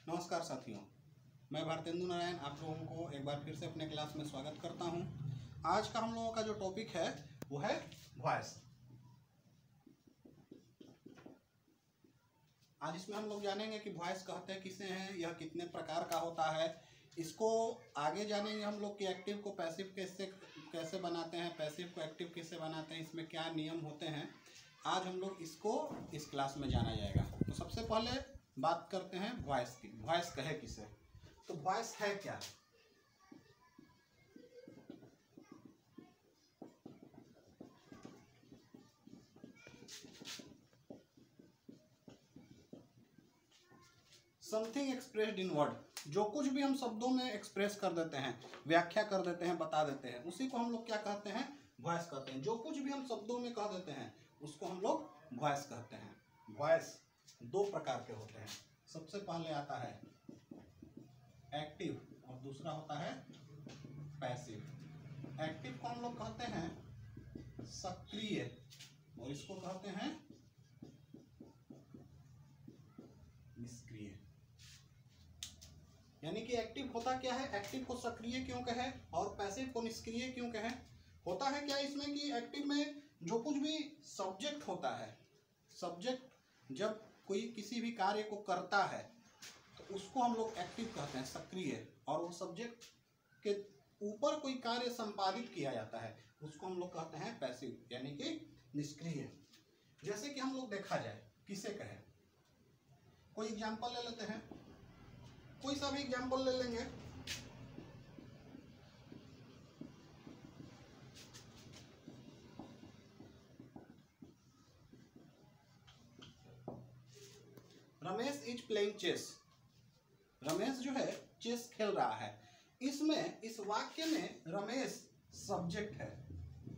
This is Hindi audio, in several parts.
नमस्कार साथियों, मैं भारतेंदु नारायण आप लोगों को एक बार फिर से अपने क्लास में स्वागत करता हूं। आज का हम लोगों का जो टॉपिक है वो है वॉइस। आज इसमें हम लोग जानेंगे कि वॉइस कहते हैं किसे हैं, यह कितने प्रकार का होता है। इसको आगे जानेंगे हम लोग कि एक्टिव को पैसिव कैसे बनाते हैं, पैसिव को एक्टिव कैसे बनाते हैं, इसमें क्या नियम होते हैं। आज हम लोग इसको इस क्लास में जाना जाएगा। तो सबसे पहले बात करते हैं वॉइस की। वॉइस कहे किसे, तो वॉइस है क्या? समथिंग एक्सप्रेस्ड इन वर्ड, जो कुछ भी हम शब्दों में एक्सप्रेस कर देते हैं, व्याख्या कर देते हैं, बता देते हैं, उसी को हम लोग क्या कहते हैं? वॉइस कहते हैं। जो कुछ भी हम शब्दों में कह देते हैं उसको हम लोग वॉइस कहते हैं। वॉइस दो प्रकार के होते हैं। सबसे पहले आता है एक्टिव और दूसरा होता है पैसिव। एक्टिव को हम लोग कहते हैं सक्रिय और इसको कहते हैं निष्क्रिय। यानी कि एक्टिव होता क्या है, एक्टिव को सक्रिय क्यों कहे और पैसिव को निष्क्रिय क्यों कहे? होता है क्या इसमें कि एक्टिव में जो कुछ भी सब्जेक्ट होता है, सब्जेक्ट जब कोई किसी भी कार्य को करता है तो उसको हम लोग एक्टिव कहते हैं, सक्रिय, और वो सब्जेक्ट के ऊपर कोई कार्य संपादित किया जाता है उसको हम लोग कहते हैं पैसिव, यानी कि निष्क्रिय। जैसे कि हम लोग देखा जाए किसे कहे, कोई एग्जाम्पल ले लेते हैं, कोई सा भी एग्जाम्पल ले लेंगे। Ramesh is playing chess. Ramesh जो है चेस खेल रहा है। इसमें इस वाक्य में रमेश सब्जेक्ट है।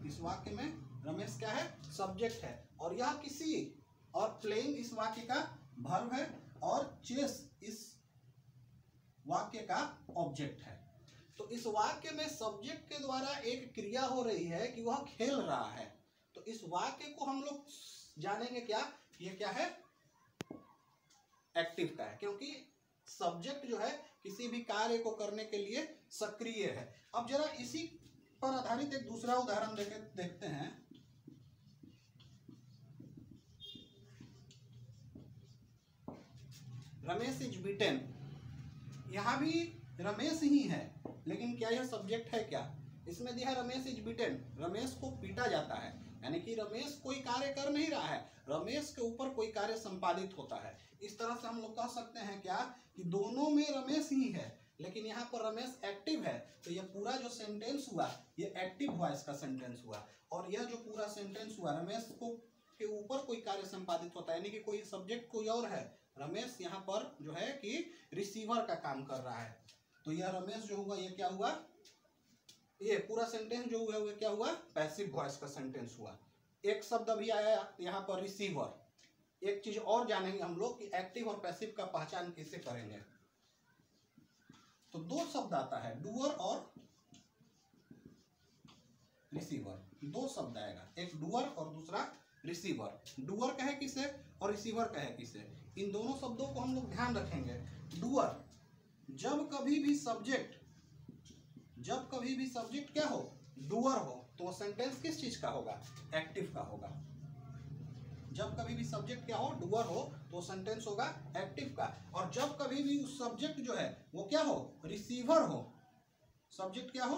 इस वाक्य में रमेश क्या है? सब्जेक्ट है। और यह किसी, और प्लेइंग इस वाक्य का वर्ब है और चेस इस वाक्य का ऑब्जेक्ट है। तो इस वाक्य में सब्जेक्ट के द्वारा एक क्रिया हो रही है कि वह खेल रहा है। तो इस वाक्य को हम लोग जानेंगे क्या, ये क्या है? एक्टिव का है, क्योंकि सब्जेक्ट जो है किसी भी कार्य को करने के लिए सक्रिय है। अब जरा इसी पर आधारित एक दूसरा उदाहरण देखते हैं। Ramesh is beaten. यहां भी रमेश ही है, लेकिन क्या यह सब्जेक्ट है? क्या इसमें दिया रमेश इज बीटन, रमेश को पीटा जाता है, यानी कि रमेश कोई कार्य कर नहीं रहा है, रमेश के ऊपर कोई कार्य संपादित होता है। इस तरह से हम लोग कह सकते हैं क्या कि दोनों में रमेश ही है, लेकिन यहाँ पर रमेश एक्टिव है। तो यह पूरा जो सेंटेंस हुआ ये एक्टिव वॉइस का सेंटेंस हुआ। और यह जो पूरा सेंटेंस हुआ, रमेश को के ऊपर कोई कार्य संपादित होता है, यानी कि कोई सब्जेक्ट कोई और है, रमेश यहाँ पर जो है कि रिसीवर का काम कर रहा है। तो यह रमेश जो हुआ ये क्या हुआ? ये पूरा सेंटेंस जो हुआ वो क्या हुआ? पैसिव वॉइस का सेंटेंस हुआ। एक शब्द अभी आया यहाँ पर रिसीवर। एक चीज और जानेंगे हम लोग कि एक्टिव और पैसिव का पहचान कैसे करेंगे। तो दो शब्द आता है, डूअर और रिसीवर। दो शब्द आएगा, एक डूअर और दूसरा रिसीवर। डूअर कहे किसे और रिसीवर कहे किसे, इन दोनों शब्दों को हम लोग ध्यान रखेंगे। डूअर, जब कभी भी सब्जेक्ट क्या हो? डूअर हो, तो सेंटेंस किस चीज का होगा? एक्टिव का होगा। जब कभी भी सब्जेक्ट क्या हो? डूअर हो, तो सेंटेंस होगा एक्टिव का। और जब कभी भी उस सब्जेक्ट जो है वो क्या हो? रिसीवर हो। सब्जेक्ट क्या हो?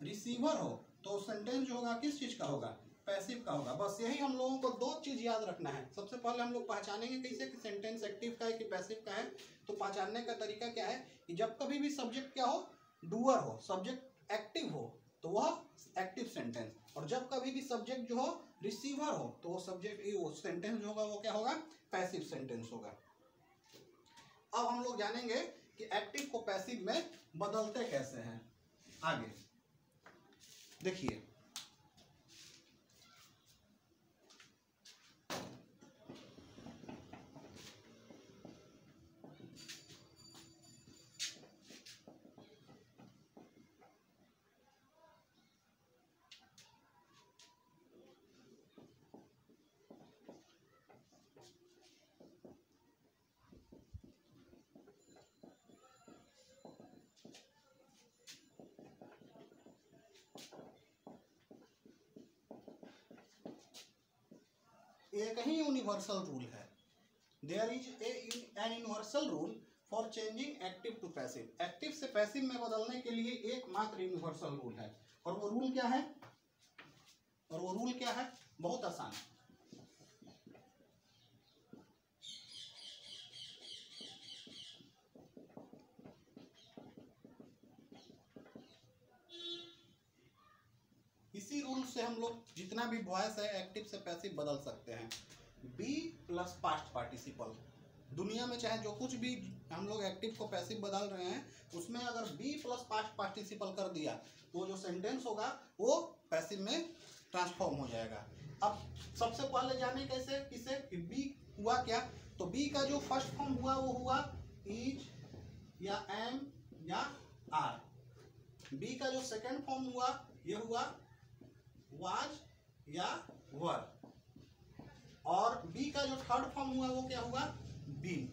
रिसीवर हो, तो सेंटेंस जो होगा किस चीज का होगा? पैसिव का होगा। बस यही हम लोगों को दो चीज याद रखना है। सबसे पहले हम लोग पहचानेंगे कैसे कि सेंटेंस एक्टिव का है कि पैसिव का है। तो पहचानने का तरीका क्या है कि जब कभी भी सब्जेक्ट क्या हो? डूअर हो, सब्जेक्ट एक्टिव हो, तो वह एक्टिव सेंटेंस। और जब कभी भी सब्जेक्ट जो हो रिसीवर हो, तो वो सेंटेंस जो होगा वो क्या होगा? पैसिव सेंटेंस होगा। अब हम लोग जानेंगे कि एक्टिव को पैसिव में बदलते कैसे हैं। आगे देखिए, एक ही यूनिवर्सल रूल है, there is an universal rule for changing active to passive. Active से पैसिव में बदलने के लिए एकमात्र यूनिवर्सल रूल है, और वो रूल क्या है? बहुत आसान। इसी रूल से हम लोग जितना भी वॉइस है एक्टिव से पैसिव बदल सकते हैं। बी प्लस पास्ट पार्टिसिपल, दुनिया में चाहे जो कुछ भी हम लोग एक्टिव को पैसिव बदल रहे हैं उसमें अगर बी प्लस पास्ट पार्टिसिपल कर दिया तो जो सेंटेंस होगा वो पैसिव में ट्रांसफॉर्म हो जाएगा। अब सबसे पहले जाने कैसे किसे बी हुआ क्या, तो बी का जो फर्स्ट फॉर्म हुआ वो हुआ इज या एम या आर। बी का जो सेकंड फॉर्म हुआ ये हुआ वाज या वर, और बी का जो थर्ड फॉर्म हुआ वो क्या हुआ बीन।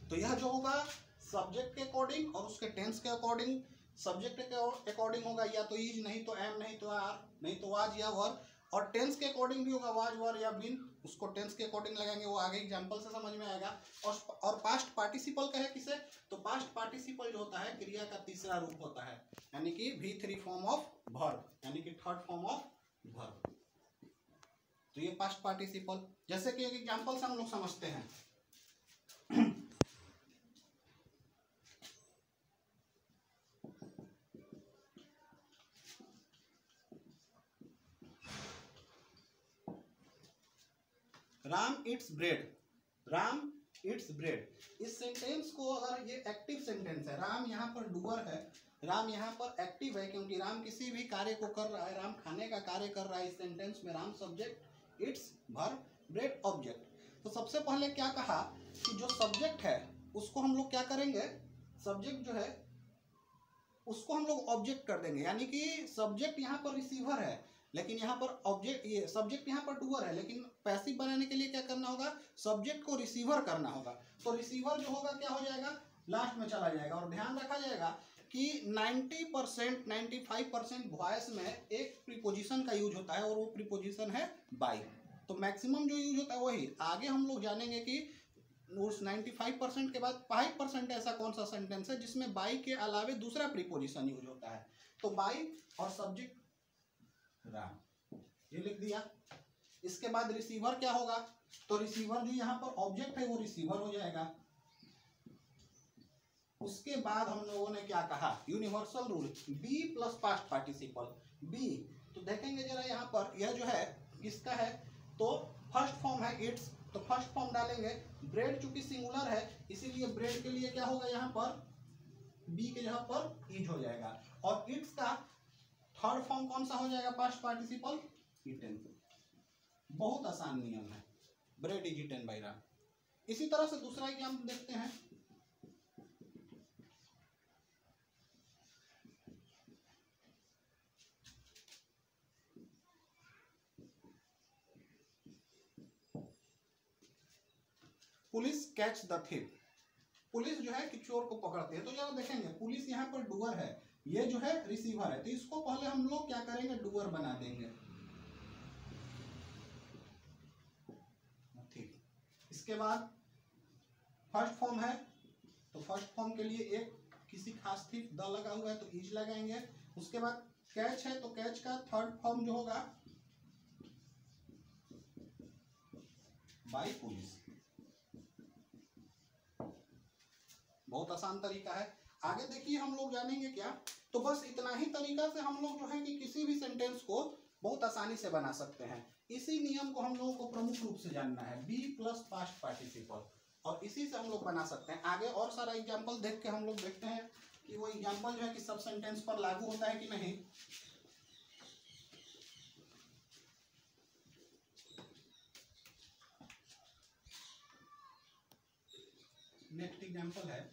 तो यह जो होगा सब्जेक्ट के अकॉर्डिंग और उसके टेंस के अकॉर्डिंग, सब्जेक्ट के अकॉर्डिंग होगा या तो इज, नहीं तो एम, नहीं तो आर, नहीं तो वाज या वर, और टेंस के अकॉर्डिंग भी होगा वाज, वर या बीन। उसको टेंस के अकॉर्डिंग लगाएंगे, वो आगे एग्जांपल से समझ में आएगा। और पास्ट पार्टिसिपल कहे किसे, तो पास्ट पार्टिसिपल जो होता है क्रिया का तीसरा रूप होता है, यानी कि V3 फॉर्म ऑफ वर्ब, यानी कि थर्ड फॉर्म ऑफ वर्ब। तो ये पास्ट पार्टिसिपल, जैसे कि एक एग्जांपल से हम लोग समझते हैं। Ram it's bread, Ram it's bread. इस सेंटेंस को अगर ये एक्टिव सेंटेंस है, राम यहाँ पर डूअर है, राम यहाँ पर एक्टिव है क्योंकि राम किसी भी कार्य को कर रहा है, राम खाने का कार्य कर रहा है। इस सेंटेंस में Ram subject, it's verb, bread object. तो सबसे पहले क्या कहा कि जो सब्जेक्ट है उसको हम लोग क्या करेंगे, सब्जेक्ट जो है उसको हम लोग ऑब्जेक्ट कर देंगे, यानी कि सब्जेक्ट यहाँ पर रिसीवर है लेकिन यहाँ पर ऑब्जेक्ट, ये सब्जेक्ट यहाँ पर डूअर है, लेकिन पैसिव बनाने के लिए क्या करना होगा, सब्जेक्ट को रिसीवर करना होगा। तो रिसीवर जो होगा क्या हो जाएगा, लास्ट में चला जाएगा। और ध्यान रखा जाएगा कि 90% 95% वॉइस में एक प्रीपोजिशन का यूज होता है और वो प्रीपोजिशन है बाय। तो मैक्सिमम जो यूज होता है वही। आगे हम लोग जानेंगे कि उस 95% के बाद 5% ऐसा कौन सा सेंटेंस है जिसमें बाय के अलावे दूसरा प्रीपोजिशन यूज होता है। तो बाय और सब्जेक्ट राम, ये लिख दिया। इसके बाद रिसीवर क्या होगा, तो रिसीवर जो यहाँ पर ऑब्जेक्ट है वो रिसीवर हो जाएगा। उसके बाद हम लोगों ने क्या कहा, universal rule be plus past participle be. तो देखेंगे जरा यहाँ पर यह जो है किसका है, तो फर्स्ट फॉर्म है इट्स, तो फर्स्ट फॉर्म डालेंगे। ब्रेड चूंकि सिंगुलर है इसीलिए ब्रेड के लिए क्या होगा, यहाँ पर बी के जगह पर इज हो जाएगा। और इट्स का थर्ड फॉर्म कौन सा हो जाएगा, पास्ट पार्टिसिपल ईटेन। बहुत आसान नियम है, bread is eaten by Ram. इसी तरह से दूसरा एग्जाम्पल देखते हैं। Police catch the thief, police जो है कि चोर को पकड़ती है। तो जरा देखेंगे पुलिस यहाँ पर डूअर है, ये जो है रिसीवर है, तो इसको पहले हम लोग क्या करेंगे, डूअर बना देंगे। ठीक, इसके बाद फर्स्ट फॉर्म है तो फर्स्ट फॉर्म के लिए एक किसी खास थिफ द लगा हुआ है तो इज लगाएंगे। उसके बाद कैच है तो कैच का थर्ड फॉर्म जो होगा बाय पुलिस। बहुत आसान तरीका है। आगे देखिए हम लोग जानेंगे क्या, तो बस इतना ही तरीका से हम लोग जो है कि किसी भी सेंटेंस को बहुत आसानी से बना सकते हैं। इसी नियम को हम लोगों को प्रमुख रूप से जानना है, बी प्लस पास्ट पार्टिसिपल, और इसी से हम लोग बना सकते हैं। आगे और सारा एग्जाम्पल देख के हम लोग देखते हैं कि वो एग्जाम्पल जो है कि सब सेंटेंस पर लागू होता है कि नहीं। नेक्स्ट एग्जाम्पल है,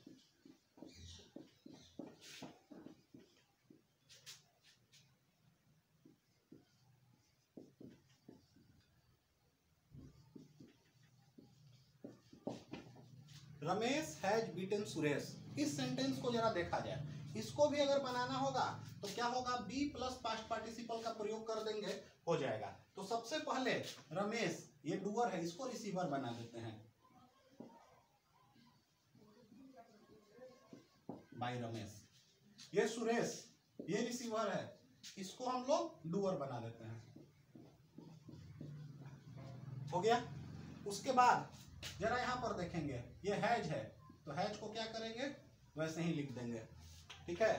रमेश हैज बीटन सुरेश। इस सेंटेंस को जरा देखा जाए, इसको भी अगर बनाना होगा तो क्या होगा, बी प्लस पास्ट पार्टिसिपल का प्रयोग कर देंगे, हो जाएगा। तो सबसे पहले रमेश ये डूअर है, इसको रिसीवर बना देते हैं बाय रमेश। ये सुरेश, ये रिसीवर है, इसको हम लोग डूअर बना देते हैं। हो गया। उसके बाद जरा यहां पर देखेंगे, ये हैज है तो हैज को क्या करेंगे, वैसे ही लिख देंगे, ठीक है।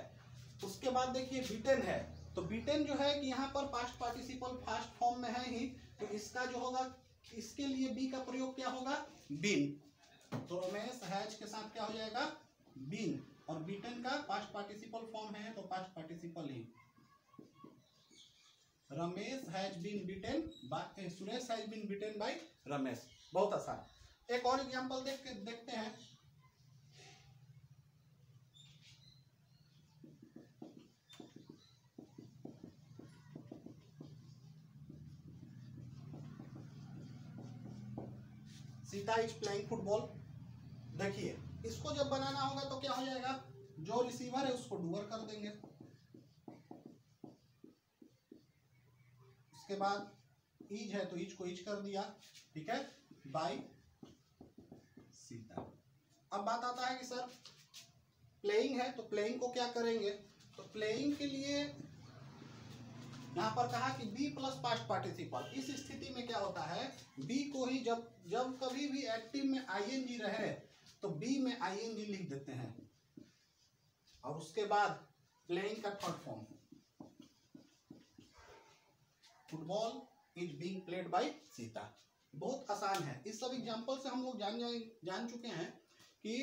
उसके बाद देखिए बीटेन है, तो बीटेन जो है कि यहाँ पर पास्ट पार्टिसिपल फास्ट फॉर्म में है ही, तो इसका जो होगा, इसके लिए बी का प्रयोग क्या होगा, बीन। तो रमेश हैज के साथ क्या हो जाएगा, बीन। और बीटेन का पास्ट पार्टिसिपल फॉर्म है तो पास्ट पार्टिसिपल ही, Ramesh has been beaten by, Suresh has been beaten by Ramesh. बहुत आसान। एक और एग्जांपल देखते हैं। Sita is playing football. देखिए इसको जब बनाना होगा तो क्या हो जाएगा, जो रिसीवर है उसको डूअर कर देंगे। उसके बाद इज है तो इज को इज कर दिया, ठीक है, बाय सीता। अब बात आता है कि सर प्लेइंग है तो प्लेइंग को क्या करेंगे, तो प्लेइंग के लिए यहाँ पर कहा कि बी प्लस पास्ट पार्टिसिपल। इस स्थिति में क्या होता है, बी को ही जब कभी भी एक्टिव में आईएनजी रहे तो बी में आईएनजी लिख देते हैं। और उसके बाद प्लेइंग का third form, football is being played by Sita. बहुत आसान है। इस सब एग्जांपल से हम लोग जान चुके हैं कि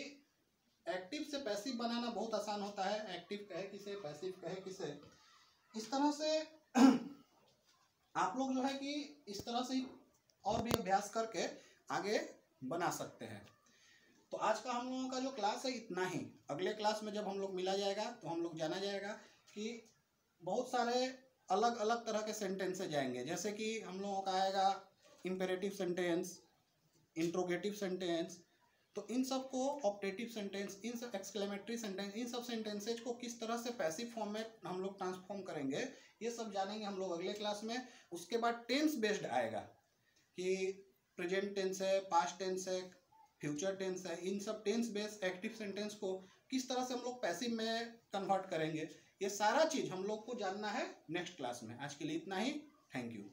एक्टिव से पैसिव बनाना बहुत आसान होता है। एक्टिव कहे किसे, पैसिव कहे किसे, इस तरह से आप लोग जो है कि इस तरह से और भी अभ्यास करके आगे बना सकते हैं। तो आज का हम लोगों का जो क्लास है इतना ही। अगले क्लास में जब हम लोग मिला जाएगा तो हम लोग जाना जाएगा कि बहुत सारे अलग अलग तरह के सेंटेंसेस जाएंगे, जैसे कि हम लोगों का आएगा इंपेरेटिव सेंटेंस, इंट्रोगेटिव सेंटेंस। तो इन सब को ऑप्टेटिव सेंटेंस, इन सब एक्सक्लेमेटरी सेंटेंस, इन सब सेंटेंसेज को किस तरह से पैसिव फॉर्म में हम लोग ट्रांसफॉर्म करेंगे, ये सब जानेंगे हम लोग अगले क्लास में। उसके बाद टेंस बेस्ड आएगा कि प्रेजेंट टेंस है, पास्ट टेंस है, फ्यूचर टेंस है, इन सब टेंस बेस्ड एक्टिव सेंटेंस को किस तरह से हम लोग पैसिव में कन्वर्ट करेंगे, ये सारा चीज़ हम लोग को जानना है नेक्स्ट क्लास में। आज के लिए इतना ही। Thank you.